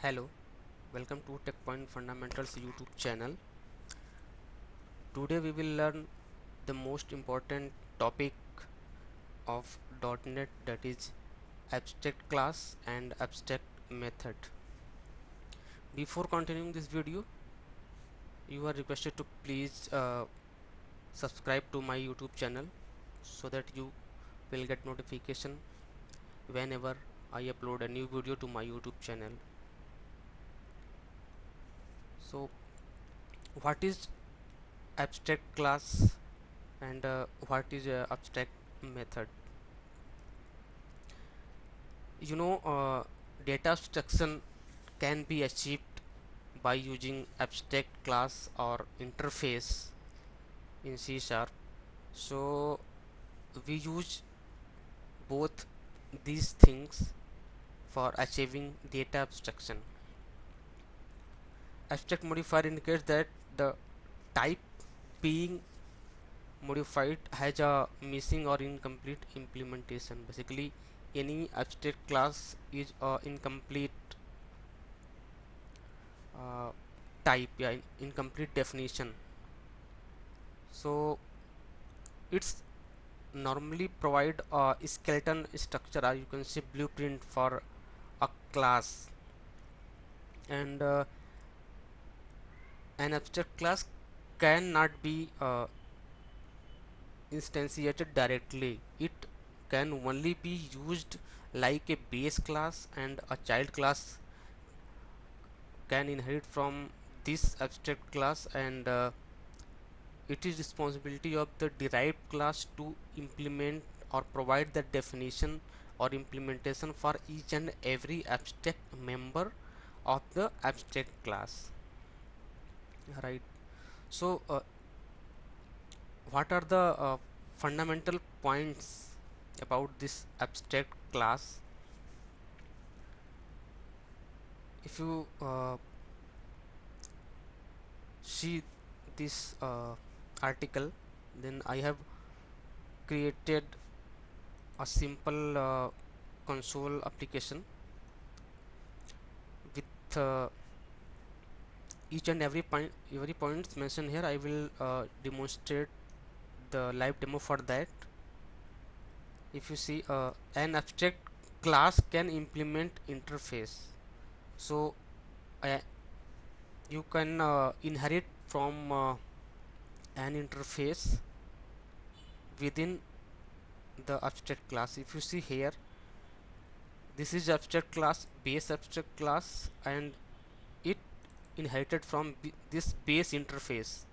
Hello, welcome to TechPoint Fundamentals YouTube channel. Today we will learn the most important topic of .NET, that is abstract class and abstract method. Before continuing this video, you are requested to please subscribe to my YouTube channel so that you will get notification whenever I upload a new video to my YouTube channel. So what is abstract class and what is abstract method? you know uh, Data abstraction can be achieved by using abstract class or interface in C sharp. So we use both these things for achieving data abstraction. Abstract modifier indicates that the type being modified has a missing or incomplete implementation. Basically, any abstract class is a incomplete uh, type, yeah, incomplete definition. So it's normally provide a skeleton structure, or you can say blueprint for a class. And an abstract class cannot be instantiated directly. It can only be used like a base class, and a child class can inherit from this abstract class, and it is responsibility of the derived class to implement or provide the definition or implementation for each and every abstract member of the abstract class, right? So what are the fundamental points about this abstract class? If you see this article, then I have created a simple console application with each and every points mentioned here. I will demonstrate the live demo for that. If you see, an abstract class can implement interface. So uh, you can inherit from an interface within the abstract class. If you see here, this is abstract class, base abstract class, and it inherited from this base interface.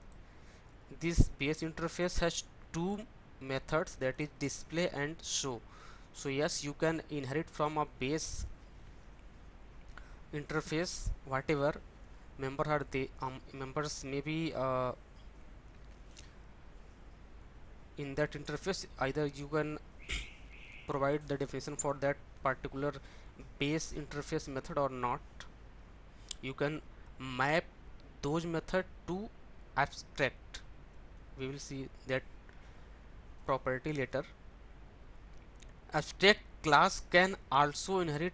This base interface has two methods, that is display and show. So yes, you can inherit from a base interface whatever member are they members may be in that interface. Either you can provide the definition for that particular base interface method or not. You can map those method to abstract. We will see that property later. Abstract class can also inherit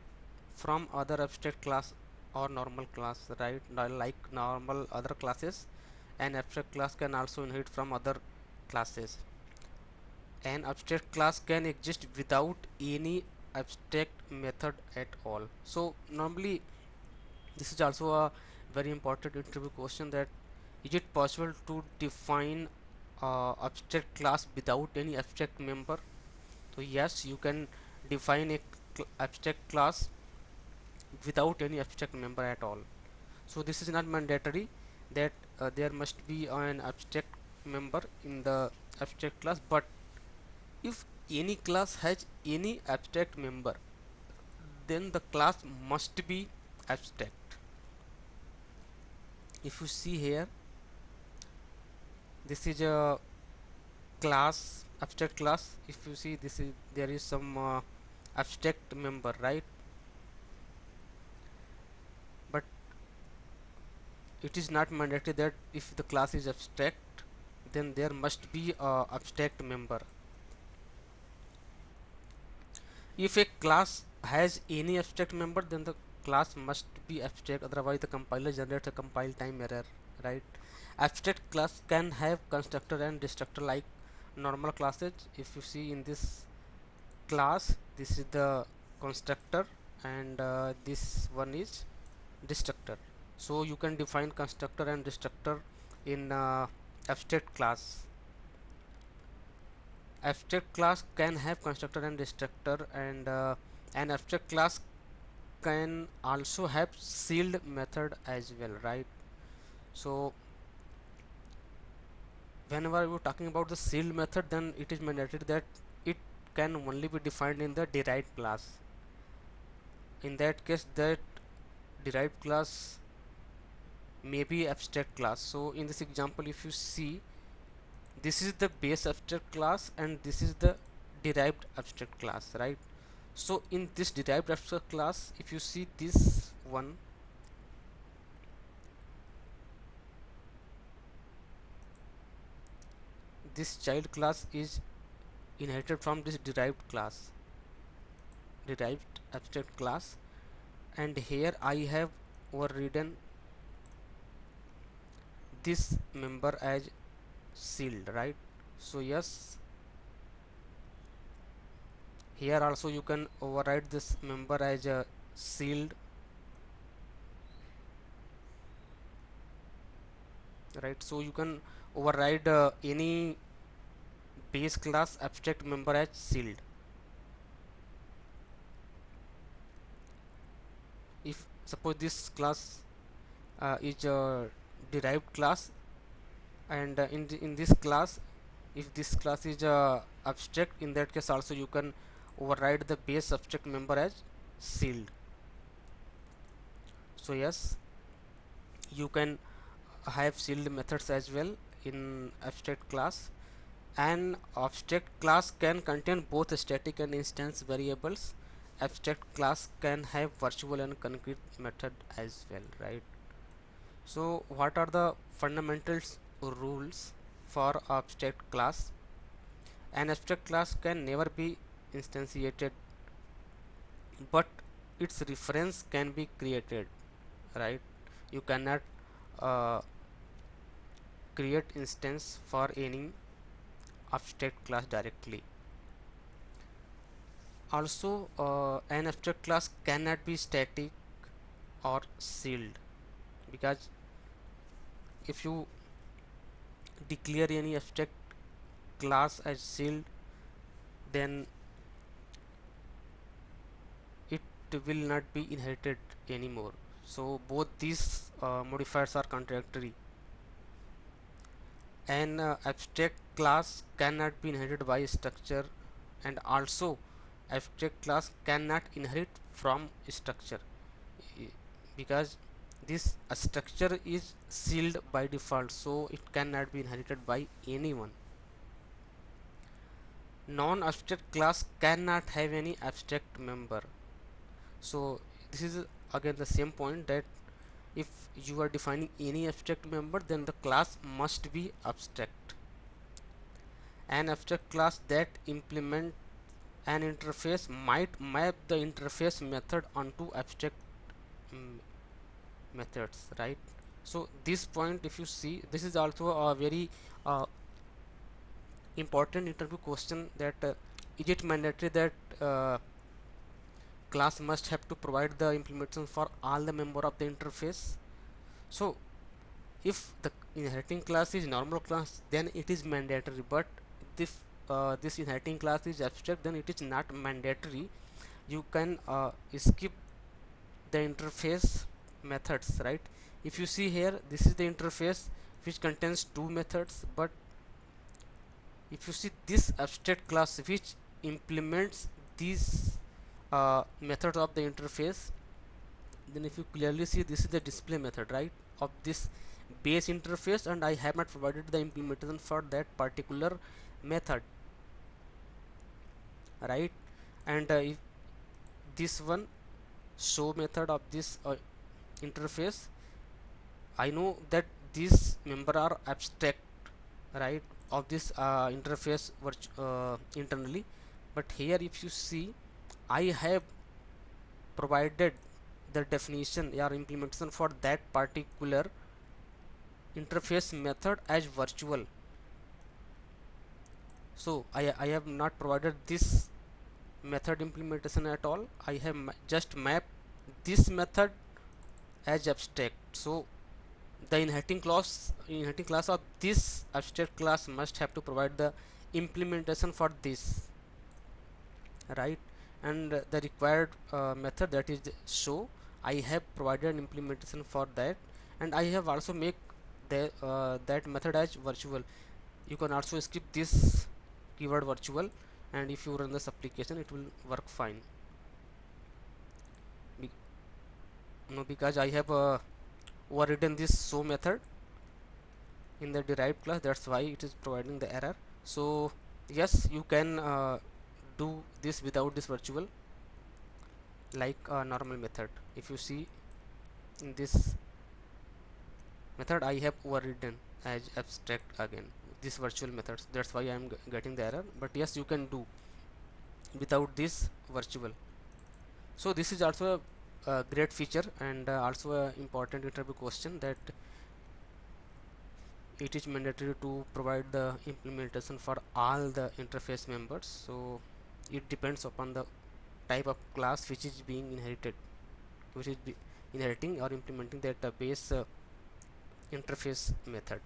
from other abstract class or normal class, right? Like normal other classes, an abstract class can also inherit from other classes. An abstract class can exist without any abstract method at all. So normally this is also a very important interview question, that is it possible to define abstract class without any abstract member? So yes, you can define a abstract class without any abstract member at all. So this is not mandatory that there must be an abstract member in the abstract class, but if any class has any abstract member, then the class must be abstract. If you see here, this is a class, abstract class. If you see, this is, there is some abstract member, right? But it is not mandatory that if the class is abstract, then there must be a abstract member. If a class has any abstract member, then the class must be abstract, otherwise the compiler generates a compile time error, right? Abstract class can have constructor and destructor like normal classes. If you see in this class, this is the constructor and this one is destructor. So you can define constructor and destructor in abstract class. Abstract class can have constructor and destructor, and an abstract class can also have sealed method as well, right? So whenever we're talking about the sealed method, then it is mandatory that it can only be defined in the derived class. In that case, that derived class may be abstract class. So in this example, if you see, this is the base abstract class and this is the derived abstract class, right? So in this derived abstract class, if you see this one, this child class is inherited from this derived abstract class, and here I have overridden this member as sealed, right? So yes, here also you can override this member as a sealed, right? So you can override any base class abstract member as sealed. If suppose this class is a derived class, and in this class, if this class is abstract, in that case also you can override the base abstract member as sealed. So yes, you can have sealed methods as well in abstract class. An abstract class can contain both static and instance variables. Abstract class can have virtual and concrete method as well, right? So what are the fundamentals rules for abstract class? An abstract class can never be instantiated, but its reference can be created, right? You cannot uh, create instance for any abstract class directly. Also, an abstract class cannot be static or sealed, because if you declare any abstract class as sealed, then it will not be inherited anymore. So both these modifiers are contradictory. An abstract class cannot be inherited by structure, and also abstract class cannot inherit from structure, because this structure is sealed by default, so it cannot be inherited by anyone. Non-abstract class cannot have any abstract member. So this is again the same point, that if you are defining any abstract member, then the class must be abstract. An abstract class that implement an interface might map the interface method onto abstract mm, methods, right? So this point, if you see, this is also a very uh, important interview question, that is it mandatory that class must have to provide the implementation for all the member of the interface? So if the inheriting class is normal class, then it is mandatory, but if this inheriting class is abstract, then it is not mandatory. You can skip the interface methods, right? If you see here, this is the interface which contains two methods, but if you see this abstract class which implements these methods of the interface, then if you clearly see, this is the display method, right, of this base interface, and I have not provided the implementation for that particular method, right? And if this one show method of this interface, I know that these member are abstract, right, of this interface internally, but here if you see, I have provided the definition or implementation for that particular interface method as virtual. So I have not provided this method implementation at all. I have just mapped this method as abstract. So the inheriting class of this abstract class must have to provide the implementation for this, right? And the required method, that is show, I have provided implementation for that, and I have also make the that method as virtual. You can also skip this keyword virtual, and if you run this application it will work fine. Be no, because I have overridden this show method in the derived class, that's why it is providing the error. So yes, you can do this without this virtual, like a normal method. If you see in this method, I have overridden as abstract again this virtual methods, that's why I am getting the error. But yes, you can do without this virtual. So this is also a great feature, and also a important interview question, that it is mandatory to provide the implementation for all the interface members. So it depends upon the type of class which is being inherited, which is inheriting or implementing that base interface method.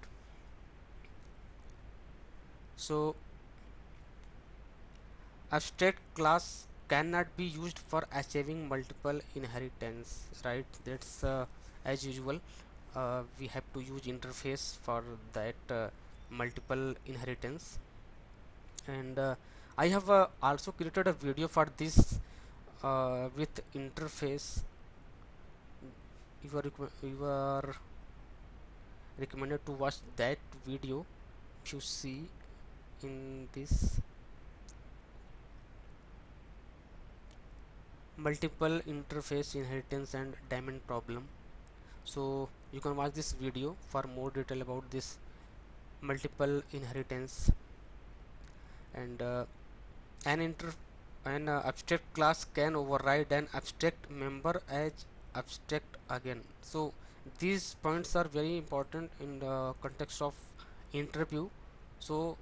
So abstract class cannot be used for achieving multiple inheritance, right? That's as usual, we have to use interface for that multiple inheritance. And I have also created a video for this with interface. You are recommended to watch that video. If you see in this multiple interface inheritance and diamond problem, so you can watch this video for more detail about this multiple inheritance. And an abstract class can override an abstract member as abstract again. So these points are very important in the context of interview. So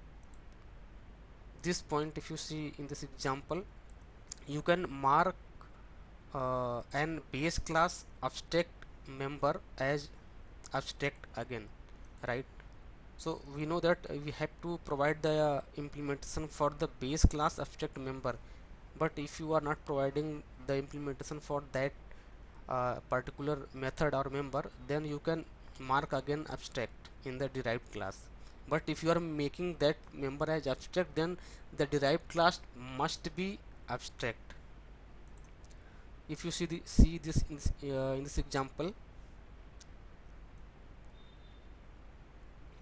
this point, if you see in this example, you can mark an base class abstract member as abstract again, right? So we know that we have to provide the implementation for the base class abstract member, but if you are not providing the implementation for that particular method or member, then you can mark again abstract in the derived class. But if you are making that member as abstract, then the derived class must be abstract. If you see this in this example,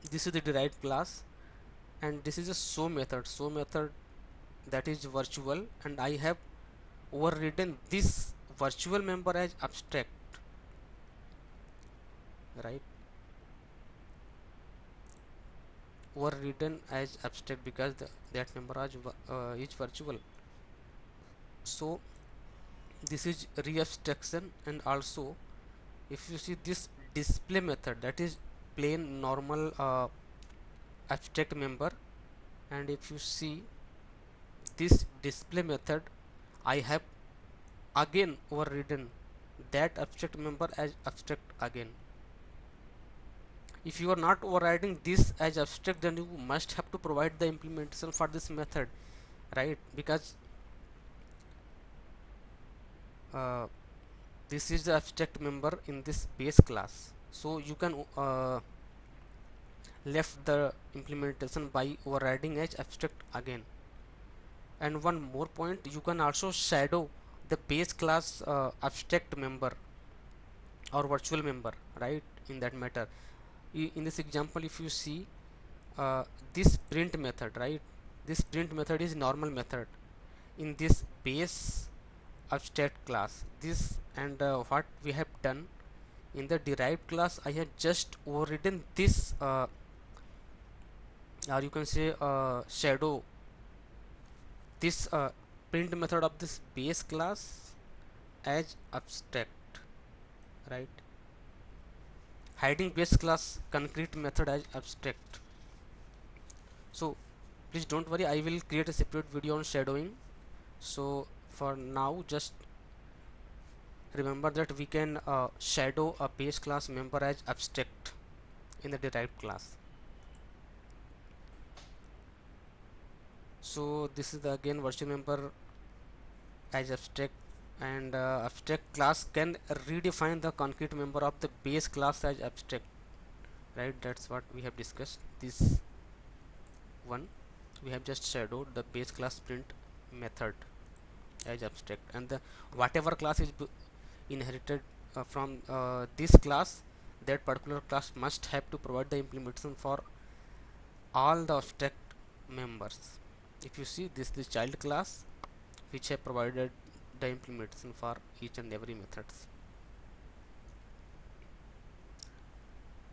this is the derived class, and this is a show method that is virtual, and I have overridden this virtual member as abstract, right? Overridden as abstract because that member is virtual. So this is reabstraction. And also, if you see this display method, that is plain normal abstract member, and if you see this display method, I have again overridden that abstract member as abstract again. If you are not overriding this as abstract, then you must have to provide the implementation for this method, right? Because this is the abstract member in this base class, so you can left the implementation by overriding as abstract again. And one more point, you can also shadow the base class abstract member or virtual member, right? In that matter, in this example, if you see this print method, right? This print method is normal method in this base abstract class. This, and what we have done in the derived class, I have just overridden this or you can say shadow this print method of this base class as abstract. right? Hiding base class concrete method as abstract. So please don't worry, I will create a separate video on shadowing. So for now, just remember that we can shadow a base class member as abstract in the derived class. So this is the again virtual member as abstract, and abstract class can redefine the concrete member of the base class as abstract, right? That's what we have discussed. This one we have just shadowed the base class print method as abstract, and the whatever class is inherited from this class, that particular class must have to provide the implementation for all the abstract members. If you see, this is child class which have provided the implementation for each and every methods.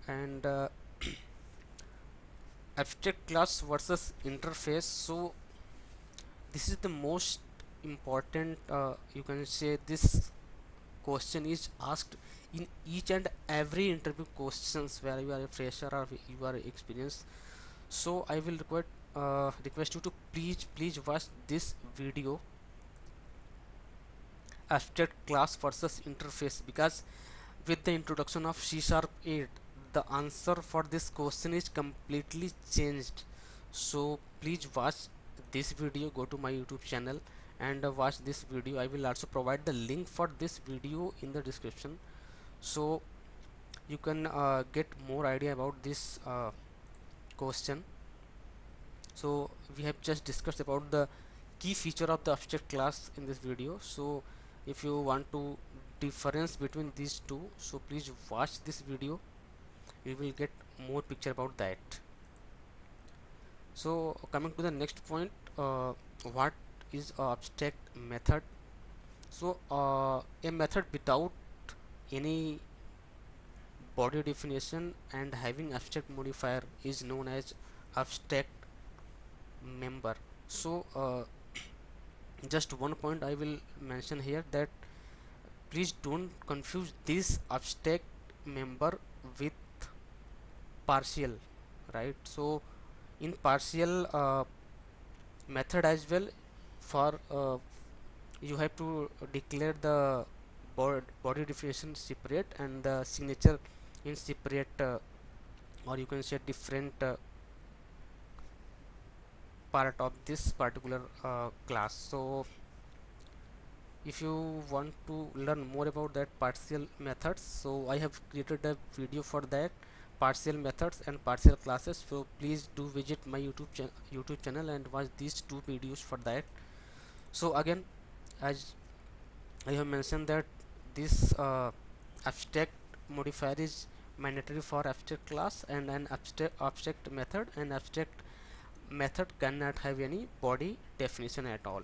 And abstract class versus interface. So this is the most important, you can say this question is asked in each and every interview questions where you are a fresher or you are experienced. So I will request you to please watch this video, abstract class versus interface, because with the introduction of C# 8 the answer for this question is completely changed. So please watch this video, go to my YouTube channel and watch this video. I will also provide the link for this video in the description, so you can get more idea about this question. So we have just discussed about the key feature of the abstract class in this video. So if you want to difference between these two, so please watch this video, you will get more picture about that. So coming to the next point, what is a abstract method? So a method without any body definition and having abstract modifier is known as abstract member. So just one point I will mention here, that please don't confuse this abstract member with partial, right? So in partial method as well, for you have to declare the body definition separate and the signature in separate, or you can say different part of this particular class. So if you want to learn more about that partial methods, so I have created a video for that, partial methods and partial classes. So please do visit my YouTube channel and watch these two videos for that. So again, as I have mentioned that this abstract modifier is mandatory for abstract class, and an abstract method, and abstract method cannot have any body definition at all.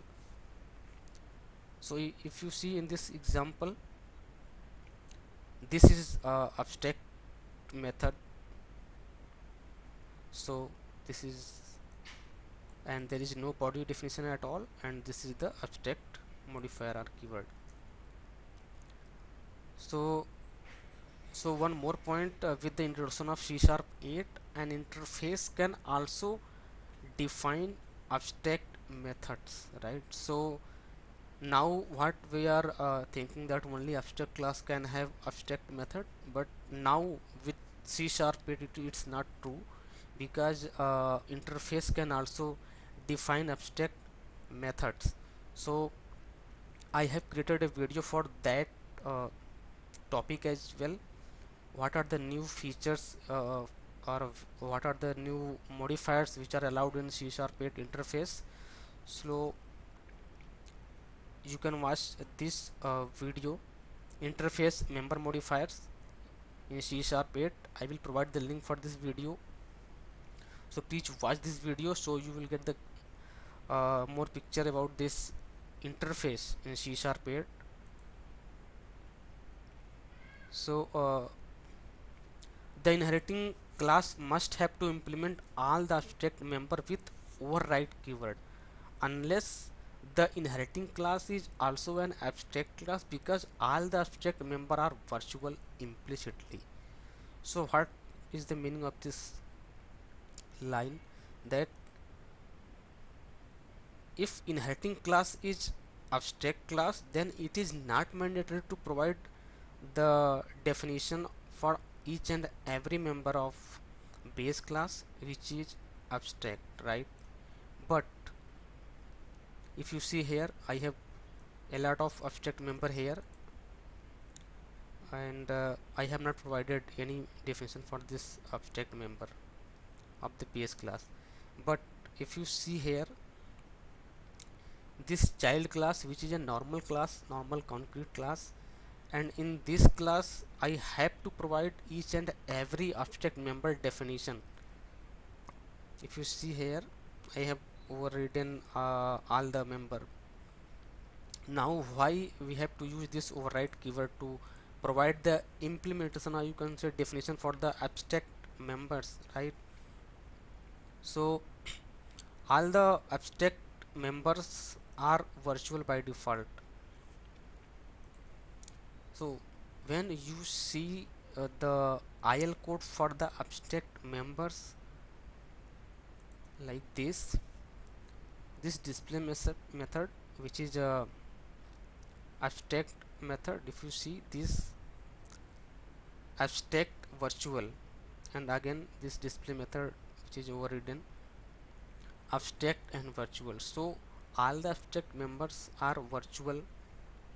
So if you see in this example, this is abstract method. So this is, and there is no body definition at all, and this is the abstract modifier or keyword. So one more point, with the introduction of C# 8, an interface can also define abstract methods, right? So now what we are thinking, that only abstract class can have abstract method, but now with C# 8 it's not true, because interface can also define abstract methods. So I have created a video for that topic as well. What are the new features, or what are the new modifiers which are allowed in C# 8 interface? So you can watch this video, interface member modifiers in C# 8. I will provide the link for this video, so please watch this video, so you will get the more picture about this interface in C# 8. So the inheriting class must have to implement all the abstract member with override keyword, unless The inheriting class is also an abstract class because all the abstract member are virtual implicitly. So what is the meaning of this line? That if inheriting class is abstract class, then it is not mandatory to provide the definition for each and every member of base class which is abstract, right? But if you see here, I have a lot of abstract member here, and I have not provided any definition for this abstract member of the base class. But if you see here, this child class, which is a normal class, normal concrete class, and in this class I have to provide each and every abstract member definition. If you see here, I have overridden all the member. Now why we have to use this override keyword to provide the implementation, or you can say definition, for the abstract members, right? So all the abstract members are virtual by default. So when you see the IL code for the abstract members like this display method, which is a abstract method, if you see this abstract virtual, and again this display method which is overridden abstract and virtual. So all the abstract members are virtual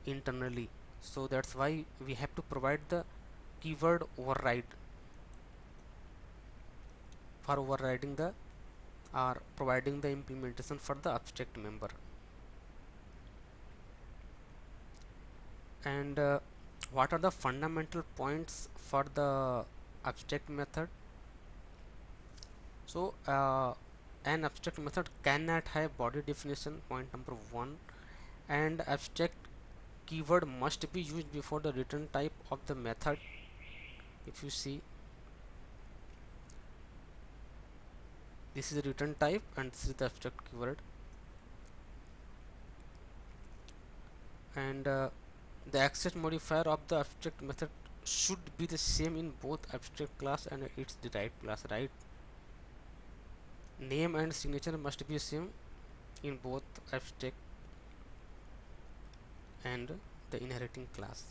internally, so that's why we have to provide the keyword override for overriding the or providing the implementation for the abstract member. And what are the fundamental points for the abstract method? So an abstract method cannot have body definition, point number one, and abstract keyword must be used before the return type of the method. If you see, this is the return type and this is the abstract keyword, and the access modifier of the abstract method should be the same in both abstract class and its derived class, right? Name and signature must be same in both abstract and the inheriting class.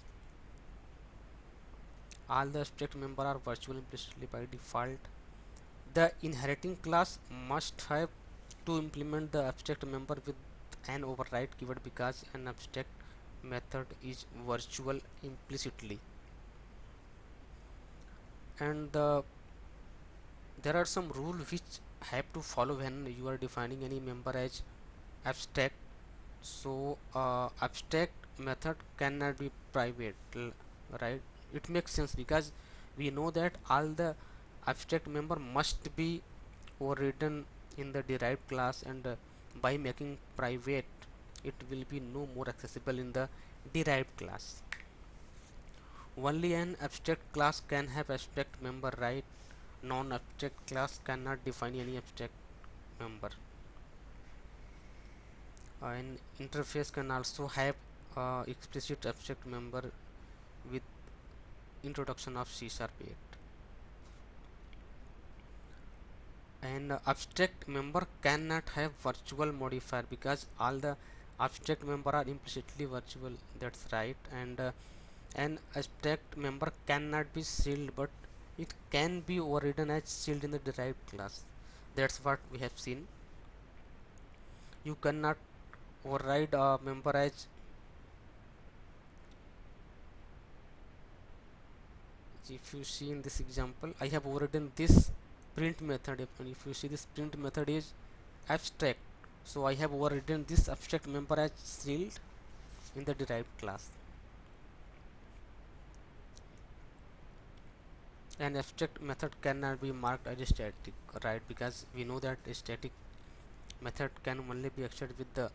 All the abstract member are virtual implicitly by default. The inheriting class must have to implement the abstract member with an override keyword because an abstract method is virtual implicitly. And there are some rules which have to follow when you are defining any member as abstract. So abstract method cannot be private, right? It makes sense because we know that all the abstract member must be overridden in the derived class, and by making private it will be no more accessible in the derived class. Only an abstract class can have abstract member, right? Non-abstract class cannot define any abstract member. An interface can also have explicit abstract member with introduction of C#8. And abstract member cannot have virtual modifier because all the abstract member are implicitly virtual, that's right. And an abstract member cannot be sealed, but it can be overridden as sealed in the derived class. That's what we have seen. You cannot override a member as, if you see in this example, I have overridden this print method, and if you see this print method is abstract, so I have overridden this abstract member as sealed in the derived class. An abstract method cannot be marked as static, right? Because we know that a static method can only be accessed with the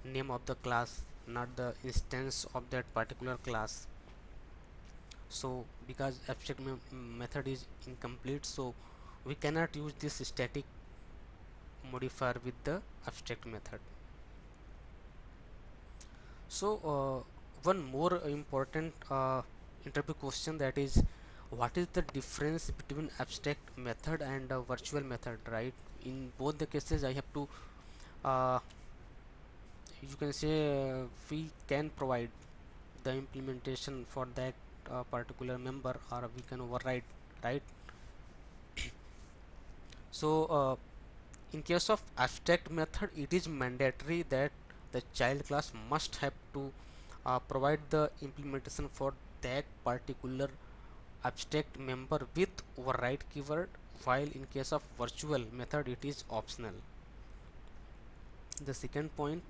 name of the class, not the instance of that particular class. So because abstract method is incomplete, so we cannot use this static modifier with the abstract method. So one more important interview question, that is, what is the difference between abstract method and virtual method, right? In both the cases I have to uh, you can say we can provide the implementation for that particular member, or we can override, right? So in case of abstract method, it is mandatory that the child class must have to provide the implementation for that particular abstract member with override keyword, while in case of virtual method it is optional. The second point,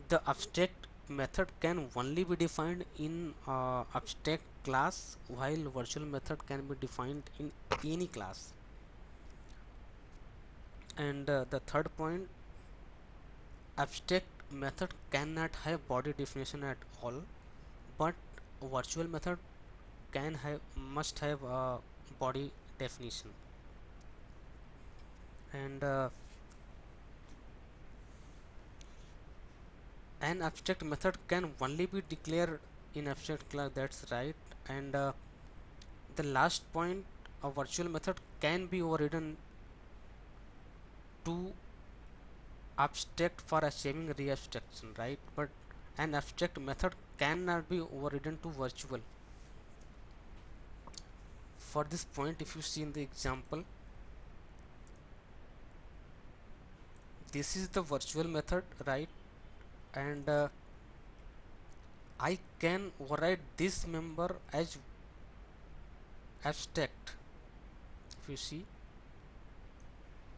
the abstract method can only be defined in abstract class, while virtual method can be defined in any class. And the third point, abstract method cannot have body definition at all, but virtual method can have, must have a body definition. And an abstract method can only be declared in abstract class, that's right. And the last point, a virtual method can be overridden to abstract for achieving reabstraction, right? But an abstract method cannot be overridden to virtual. For this point, if you see in the example, this is the virtual method, right? And I can override this member as abstract. If you see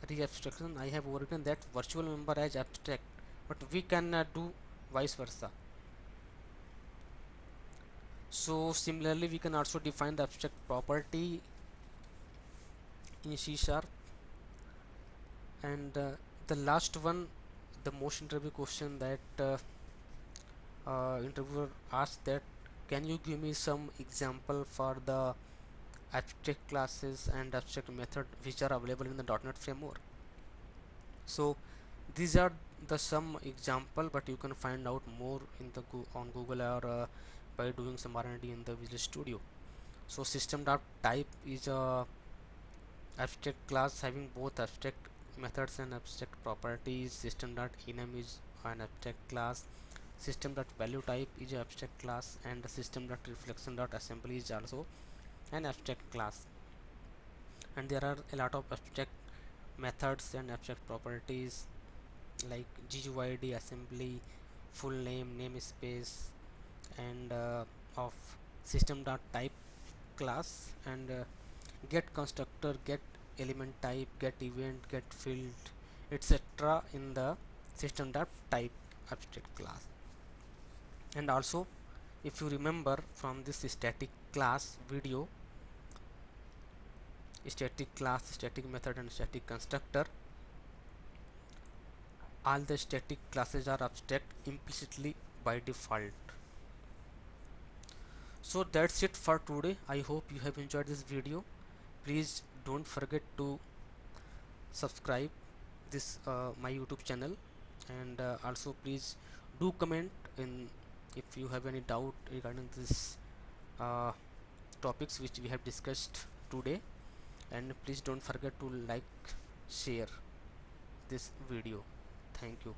reabstraction, I have overridden that virtual member as abstract, but we cannot do vice versa. So similarly, we can also define the abstract property in C sharp. And the last one, the most interview question that interviewer asked, that can you give me some example for the abstract classes and abstract method which are available in the .NET framework? So these are the some example, but you can find out more in the on Google, or by doing some R&D in the Visual Studio. So system.type is a abstract class having both abstract methods and abstract properties. System.enum is an abstract class. System.value type is an abstract class, and system.reflection.assembly is also an abstract class. And there are a lot of abstract methods and abstract properties like GUID, assembly, full name, namespace, and of system.type class, and get constructor, get element type, get event, get field, etc. in the system.type abstract class. And also, if you remember from this static class video, static class, static method, and static constructor, all the static classes are abstract implicitly by default. So that's it for today. I hope you have enjoyed this video. Please don't forget to subscribe this my YouTube channel, and also please do comment in if you have any doubt regarding this uh, topics which we have discussed today. And please don't forget to like, share this video. Thank you.